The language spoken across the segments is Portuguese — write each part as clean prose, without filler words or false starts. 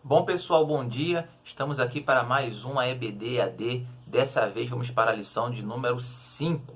Bom pessoal, bom dia. Estamos aqui para mais uma EBD AD. Dessa vez vamos para a lição de número 5.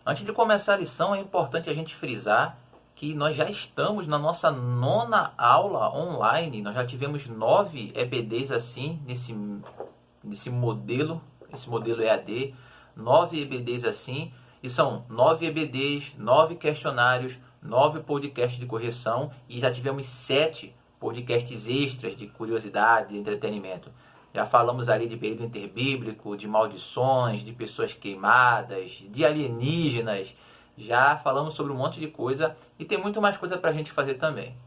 Antes de começar a lição, é importante a gente frisar que nós já estamos na nossa 9ª aula online. Nós já tivemos 9 EBDs assim, nesse modelo, esse modelo EAD. 9 EBDs assim, e são 9 EBDs, 9 questionários, 9 podcasts de correção, e já tivemos 7 podcasts extras de curiosidade, de entretenimento. Já falamos ali de período interbíblico, de maldições, de pessoas queimadas, de alienígenas. Já falamos sobre um monte de coisa e tem muito mais coisa para a gente fazer também.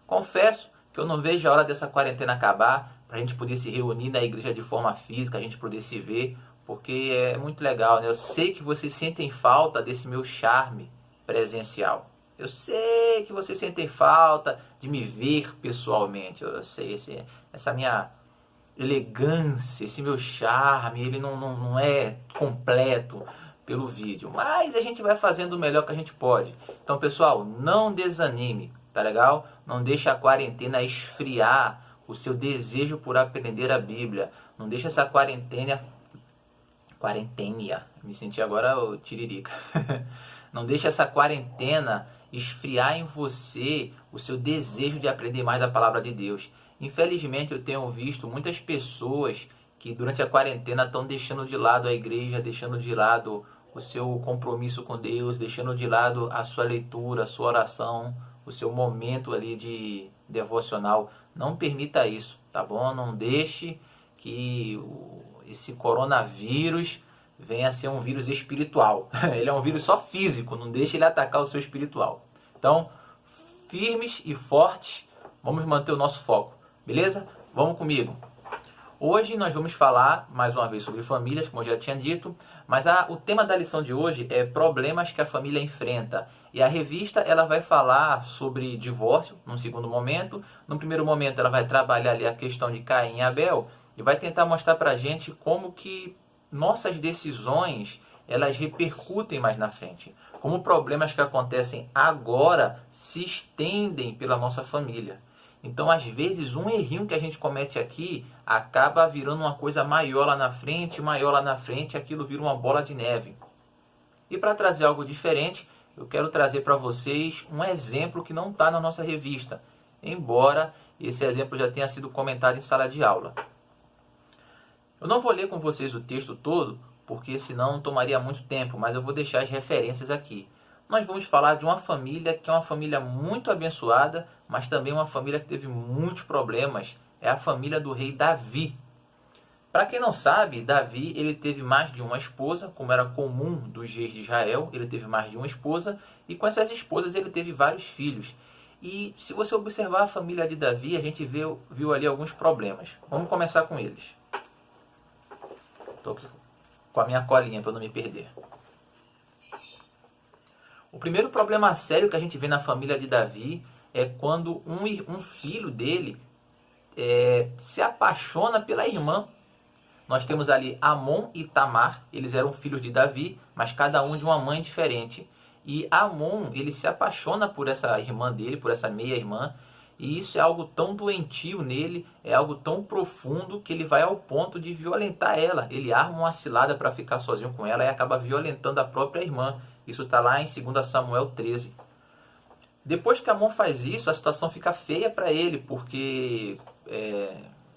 Confesso que eu não vejo a hora dessa quarentena acabar, para a gente poder se reunir na igreja de forma física, a gente poder se ver, porque é muito legal, né? Eu sei que vocês sentem falta desse meu charme presencial. Eu sei que vocês sentem falta de me ver pessoalmente. Eu sei, essa minha elegância, esse meu charme, ele não é completo pelo vídeo. Mas a gente vai fazendo o melhor que a gente pode. Então, pessoal, não desanime, tá legal? Não deixe a quarentena esfriar o seu desejo por aprender a Bíblia. Não deixe essa quarentena, me senti agora o tiririca. Não deixe essa quarentena esfriar em você o seu desejo de aprender mais da palavra de Deus. Infelizmente eu tenho visto muitas pessoas que durante a quarentena estão deixando de lado a igreja, deixando de lado o seu compromisso com Deus, deixando de lado a sua leitura, a sua oração, o seu momento ali de devocional. Não permita isso, tá bom? Não deixe que esse coronavírus venha a ser um vírus espiritual. Ele é um vírus só físico, não deixe ele atacar o seu espiritual. Então, firmes e fortes, vamos manter o nosso foco, beleza? Vamos comigo. Hoje nós vamos falar mais uma vez sobre famílias, como eu já tinha dito, mas o tema da lição de hoje é problemas que a família enfrenta. E a revista ela vai falar sobre divórcio num segundo momento. No primeiro momento ela vai trabalhar ali a questão de Caim e Abel e vai tentar mostrar pra gente como que nossas decisões elas repercutem mais na frente. Como problemas que acontecem agora se estendem pela nossa família. Então, às vezes, um errinho que a gente comete aqui acaba virando uma coisa maior lá na frente, aquilo vira uma bola de neve. E para trazer algo diferente, eu quero trazer para vocês um exemplo que não está na nossa revista, embora esse exemplo já tenha sido comentado em sala de aula. Eu não vou ler com vocês o texto todo, porque senão tomaria muito tempo, mas eu vou deixar as referências aqui. Nós vamos falar de uma família que é uma família muito abençoada, mas também uma família que teve muitos problemas. É a família do rei Davi. Para quem não sabe, Davi ele teve mais de uma esposa, como era comum dos reis de Israel. Ele teve mais de uma esposa e com essas esposas ele teve vários filhos. E se você observar a família de Davi, a gente viu ali alguns problemas. Vamos começar com eles. Estou aqui com a minha colinha para não me perder. O primeiro problema sério que a gente vê na família de Davi é quando um filho dele se apaixona pela irmã. Nós temos ali Amon e Tamar, eles eram filhos de Davi, mas cada um de uma mãe diferente. E Amon, ele se apaixona por essa irmã dele, por essa meia-irmã, e isso é algo tão doentio nele, é algo tão profundo que ele vai ao ponto de violentar ela. Ele arma uma cilada para ficar sozinho com ela e acaba violentando a própria irmã. Isso está lá em 2 Samuel 13. Depois que Amon faz isso, a situação fica feia para ele, porque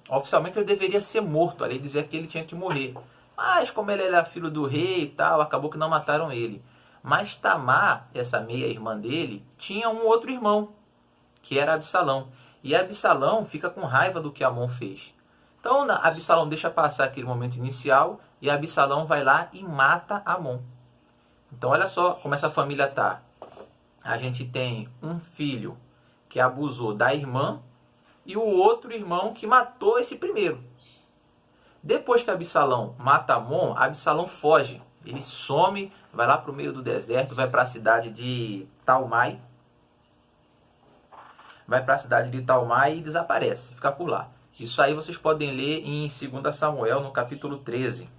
oficialmente ele deveria ser morto. A lei dizia que ele tinha que morrer. Mas como ele era filho do rei e tal, acabou que não mataram ele. Mas Tamar, essa meia-irmã dele, tinha um outro irmão, que era Absalão. E Absalão fica com raiva do que Amon fez. Então Absalão deixa passar aquele momento inicial e Absalão vai lá e mata Amon. Então olha só como essa família está. A gente tem um filho que abusou da irmã e o outro irmão que matou esse primeiro. Depois que Absalão mata Amon, Absalão foge. Ele some, vai lá para o meio do deserto, vai para a cidade de Talmai. Vai para a cidade de Talmai e desaparece, fica por lá. Isso aí vocês podem ler em 2 Samuel, no capítulo 13.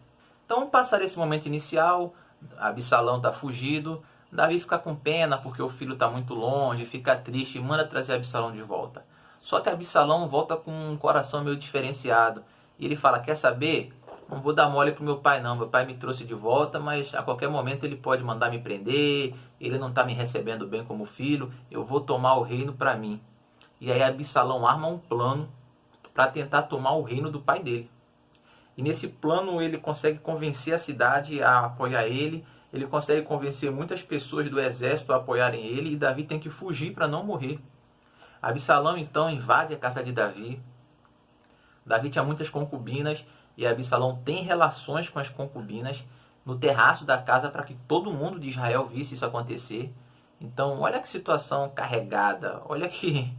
Então, passar esse momento inicial, Absalão está fugido, Davi fica com pena porque o filho está muito longe, fica triste e manda trazer Absalão de volta. Só que Absalão volta com um coração meio diferenciado. E ele fala, quer saber? Não vou dar mole pro meu pai não. Meu pai me trouxe de volta, mas a qualquer momento ele pode mandar me prender. Ele não está me recebendo bem como filho. Eu vou tomar o reino para mim. E aí Absalão arma um plano para tentar tomar o reino do pai dele. E nesse plano ele consegue convencer a cidade a apoiar ele. Ele consegue convencer muitas pessoas do exército a apoiarem ele. E Davi tem que fugir para não morrer. Absalão então invade a casa de Davi. Davi tinha muitas concubinas e Absalão tem relações com as concubinas no terraço da casa para que todo mundo de Israel visse isso acontecer. Então, olha que situação carregada, olha que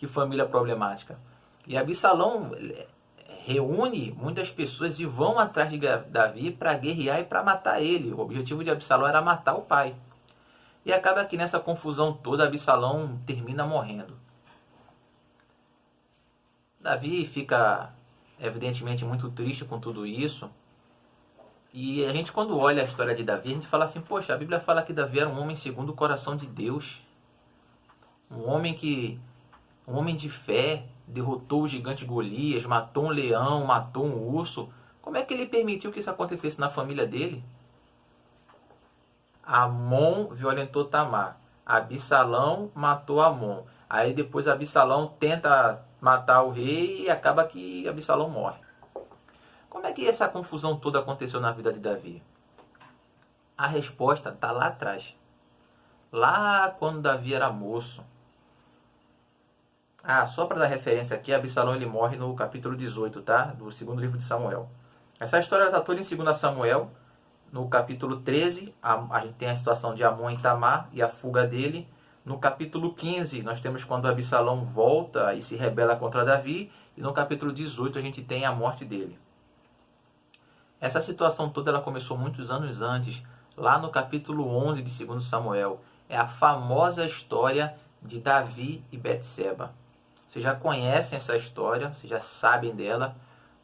família problemática. E Absalão reúne muitas pessoas e vão atrás de Davi para guerrear e para matar ele. O objetivo de Absalão era matar o pai. E acaba que nessa confusão toda, Absalão termina morrendo. Davi fica, evidentemente, muito triste com tudo isso. E a gente, quando olha a história de Davi, a gente fala assim, poxa, a Bíblia fala que Davi era um homem segundo o coração de Deus. Um homem de fé, derrotou o gigante Golias, matou um leão, matou um urso. Como é que ele permitiu que isso acontecesse na família dele? Amon violentou Tamar. Absalão matou Amon. Aí depois Absalão tenta matar o rei e acaba que Absalão morre. Como é que essa confusão toda aconteceu na vida de Davi? A resposta está lá atrás. Lá quando Davi era moço. Só para dar referência aqui, Absalão ele morre no capítulo 18, tá? Do segundo livro de Samuel. Essa história está toda em 2 Samuel. No capítulo 13, a gente tem a situação de Amon e Tamar e a fuga dele. No capítulo 15, nós temos quando Absalão volta e se rebela contra Davi. E no capítulo 18, a gente tem a morte dele. Essa situação toda ela começou muitos anos antes, lá no capítulo 11 de 2 Samuel. É a famosa história de Davi e Betseba. Vocês já conhecem essa história, vocês já sabem dela.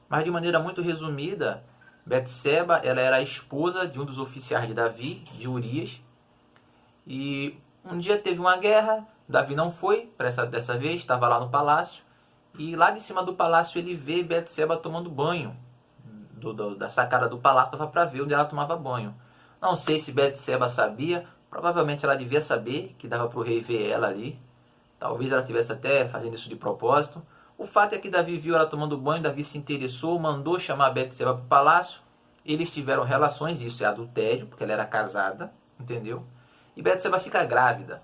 Mas de maneira muito resumida, Betseba ela era a esposa de um dos oficiais de Davi, de Urias. E um dia teve uma guerra, Davi não foi, dessa vez, estava lá no palácio. E lá de cima do palácio ele vê Betseba tomando banho. Da sacada do palácio, dava para ver onde ela tomava banho. Não sei se Betseba sabia, provavelmente ela devia saber que dava para o rei ver ela ali. Talvez ela estivesse até fazendo isso de propósito. O fato é que Davi viu ela tomando banho, Davi se interessou, mandou chamar Betseba para o palácio. Eles tiveram relações, isso é adultério, porque ela era casada, entendeu? E Betseba fica grávida.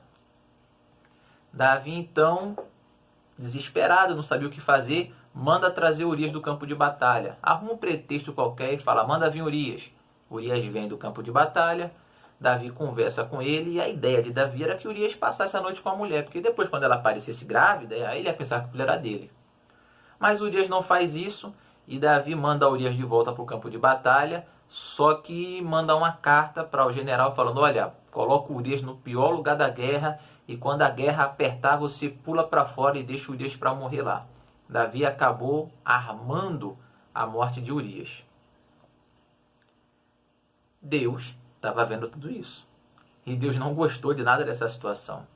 Davi então, desesperado, não sabia o que fazer, manda trazer Urias do campo de batalha. Arruma um pretexto qualquer e fala, manda vir Urias. Urias vem do campo de batalha, Davi conversa com ele e a ideia de Davi era que Urias passasse a noite com a mulher, porque depois quando ela aparecesse grávida, aí ele ia pensar que o filho era dele. Mas Urias não faz isso e Davi manda Urias de volta para o campo de batalha, só que manda uma carta para o general falando, olha, coloca Urias no pior lugar da guerra e quando a guerra apertar você pula para fora e deixa Urias para morrer lá. Davi acabou armando a morte de Urias. Deus estava vendo tudo isso. E Deus não gostou de nada dessa situação.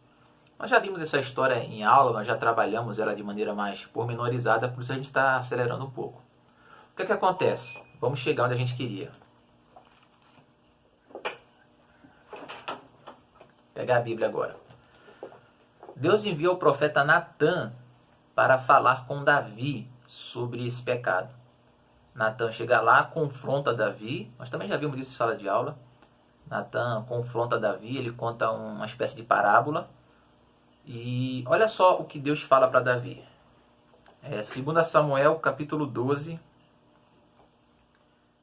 Nós já vimos essa história em aula, nós já trabalhamos ela de maneira mais pormenorizada, por isso a gente está acelerando um pouco. O que é que acontece? Vamos chegar onde a gente queria. Pegar a Bíblia agora. Deus enviou o profeta Natã para falar com Davi sobre esse pecado. Natã chega lá, confronta Davi. Nós também já vimos isso em sala de aula. Natã confronta Davi, ele conta uma espécie de parábola. E olha só o que Deus fala para Davi. 2 Samuel, capítulo 12,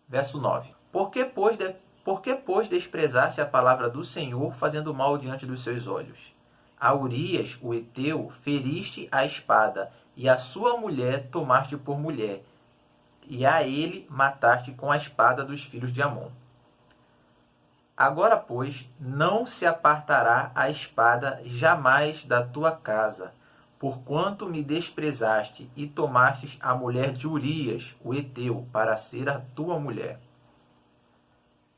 verso 9. Por que, pois, desprezaste a palavra do Senhor, fazendo mal diante dos seus olhos? A Urias, o heteu, feriste a espada, e a sua mulher tomaste por mulher, e a ele mataste com a espada dos filhos de Amon. Agora, pois, não se apartará a espada jamais da tua casa, porquanto me desprezaste e tomastes a mulher de Urias, o heteu, para ser a tua mulher.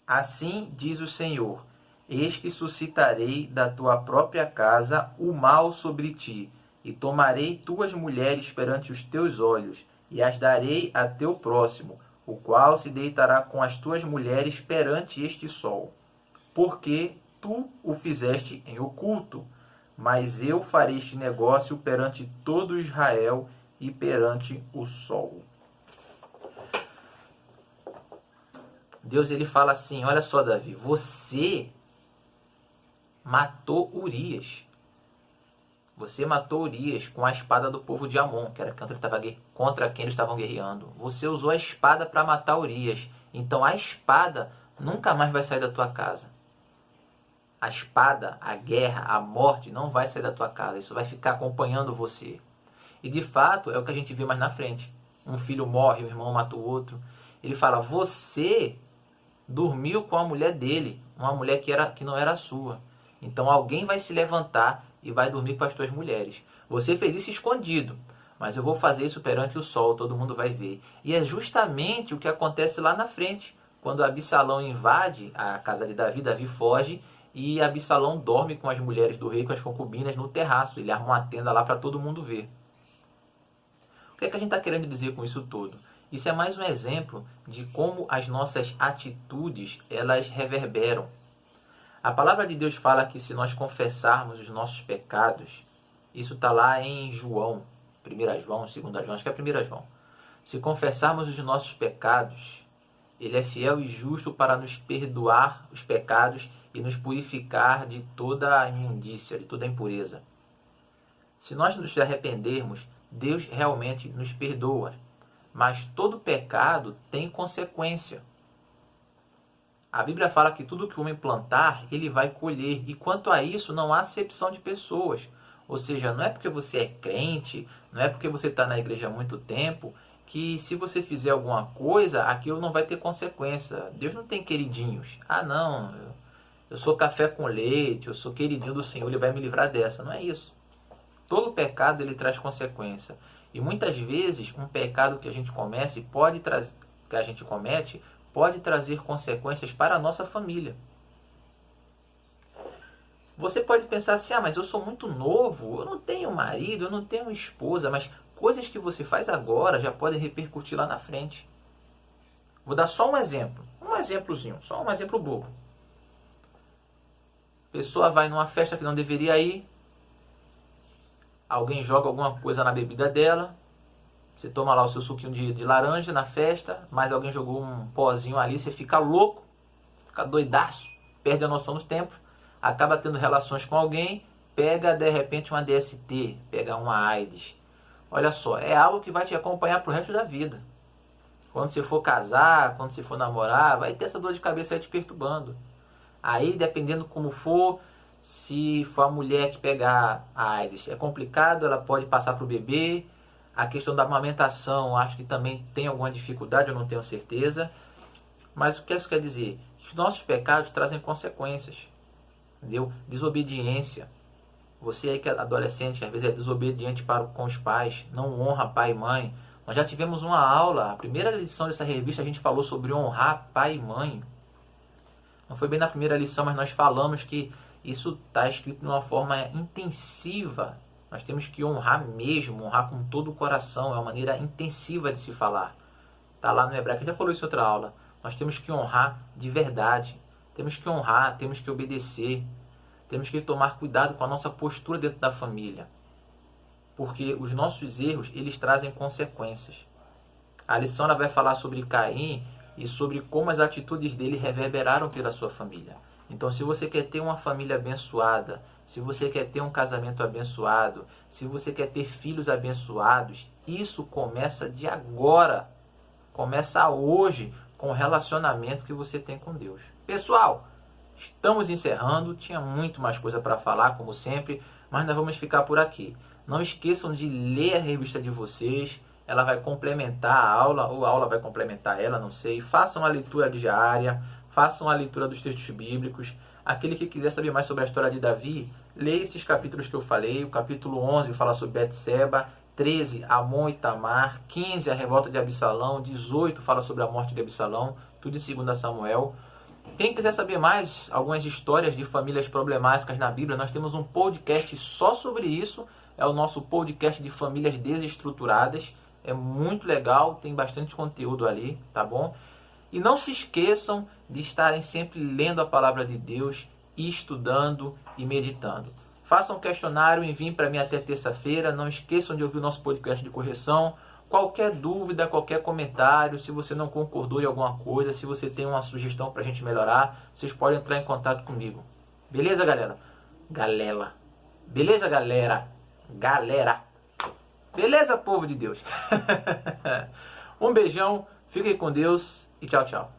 Assim diz o Senhor, eis que suscitarei da tua própria casa o mal sobre ti, E tomarei tuas mulheres perante os teus olhos, e as darei a teu próximo, o qual se deitará com as tuas mulheres perante este sol. Porque tu o fizeste em oculto, mas eu farei este negócio perante todo Israel e perante o sol. Deus ele fala assim, olha só Davi, você matou Urias. Você matou Urias com a espada do povo de Amon, que era contra quem eles estavam guerreando. Você usou a espada para matar Urias. Então a espada nunca mais vai sair da tua casa. A espada, a guerra, a morte não vai sair da tua casa. Isso vai ficar acompanhando você. E de fato é o que a gente vê mais na frente. Um filho morre, um irmão mata o outro. Ele fala, você dormiu com a mulher dele, uma mulher que não era sua. Então alguém vai se levantar e vai dormir com as tuas mulheres. Você fez isso escondido, mas eu vou fazer isso perante o sol, todo mundo vai ver. E é justamente o que acontece lá na frente, quando Absalão invade a casa de Davi, Davi foge e Absalão dorme com as mulheres do rei, com as concubinas no terraço. Ele arma uma tenda lá para todo mundo ver. O que é que a gente está querendo dizer com isso tudo? Isso é mais um exemplo de como as nossas atitudes, elas reverberam. A palavra de Deus fala que se nós confessarmos os nossos pecados, isso está lá em João, 1 João, 2 João, acho que é 1 João. Se confessarmos os nossos pecados, Ele é fiel e justo para nos perdoar os pecados e nos purificar de toda a imundícia, de toda a impureza. Se nós nos arrependermos, Deus realmente nos perdoa. Mas todo pecado tem consequência. A Bíblia fala que tudo que o homem plantar, ele vai colher. E quanto a isso, não há acepção de pessoas. Ou seja, não é porque você é crente, não é porque você está na igreja há muito tempo, que se você fizer alguma coisa, aquilo não vai ter consequência. Deus não tem queridinhos. Ah, não, eu sou café com leite, eu sou queridinho do Senhor, Ele vai me livrar dessa. Não é isso. Todo pecado, ele traz consequência. E muitas vezes, um pecado que a gente comete pode trazer consequências para a nossa família. Você pode pensar assim, mas eu sou muito novo, eu não tenho marido, eu não tenho esposa, mas coisas que você faz agora já podem repercutir lá na frente. Vou dar só um exemplo, só um exemplo bobo. A pessoa vai numa festa que não deveria ir, alguém joga alguma coisa na bebida dela, você toma lá o seu suquinho de laranja na festa, mas alguém jogou um pozinho ali, você fica louco, fica doidaço, perde a noção dos tempos, acaba tendo relações com alguém, pega de repente uma DST, pega uma AIDS. Olha só, é algo que vai te acompanhar pro resto da vida. Quando você for casar, quando você for namorar, vai ter essa dor de cabeça aí te perturbando. Aí, dependendo como for, se for a mulher que pegar a AIDS, é complicado, ela pode passar pro bebê. A questão da amamentação, acho que também tem alguma dificuldade, eu não tenho certeza. Mas o que isso quer dizer? Os nossos pecados trazem consequências. Entendeu? Desobediência. Você aí que é adolescente, às vezes é desobediente com os pais, não honra pai e mãe. Nós já tivemos uma aula, a primeira lição dessa revista a gente falou sobre honrar pai e mãe. Não foi bem na primeira lição, mas nós falamos que isso está escrito de uma forma intensiva. Nós temos que honrar mesmo, honrar com todo o coração, é uma maneira intensiva de se falar. Está lá no hebraico, a gente já falou isso em outra aula. Nós temos que honrar de verdade. Temos que honrar, temos que obedecer. Temos que tomar cuidado com a nossa postura dentro da família. Porque os nossos erros, eles trazem consequências. A lição ela vai falar sobre Caim e sobre como as atitudes dele reverberaram pela sua família. Então, se você quer ter uma família abençoada, se você quer ter um casamento abençoado, se você quer ter filhos abençoados, isso começa de agora. Começa hoje com o relacionamento que você tem com Deus. Pessoal, estamos encerrando. Tinha muito mais coisa para falar, como sempre, mas nós vamos ficar por aqui. Não esqueçam de ler a revista de vocês. Ela vai complementar a aula, ou a aula vai complementar ela, não sei. Façam a leitura diária, façam a leitura dos textos bíblicos. Aquele que quiser saber mais sobre a história de Davi, leia esses capítulos que eu falei. O capítulo 11 fala sobre Betseba, 13, Amon e Tamar, 15, a revolta de Absalão, 18 fala sobre a morte de Absalão, tudo em 2 Samuel. Quem quiser saber mais algumas histórias de famílias problemáticas na Bíblia, nós temos um podcast só sobre isso. é o nosso podcast de famílias desestruturadas. É muito legal, tem bastante conteúdo ali, tá bom? E não se esqueçam de estarem sempre lendo a palavra de Deus, estudando e meditando. Façam um questionário, enviem para mim até terça-feira. Não esqueçam de ouvir o nosso podcast de correção. Qualquer dúvida, qualquer comentário, se você não concordou em alguma coisa, se você tem uma sugestão para a gente melhorar, vocês podem entrar em contato comigo. Beleza, galera? Galera. Beleza, galera? Galera. Beleza, povo de Deus? Um beijão, fiquem com Deus e tchau, tchau.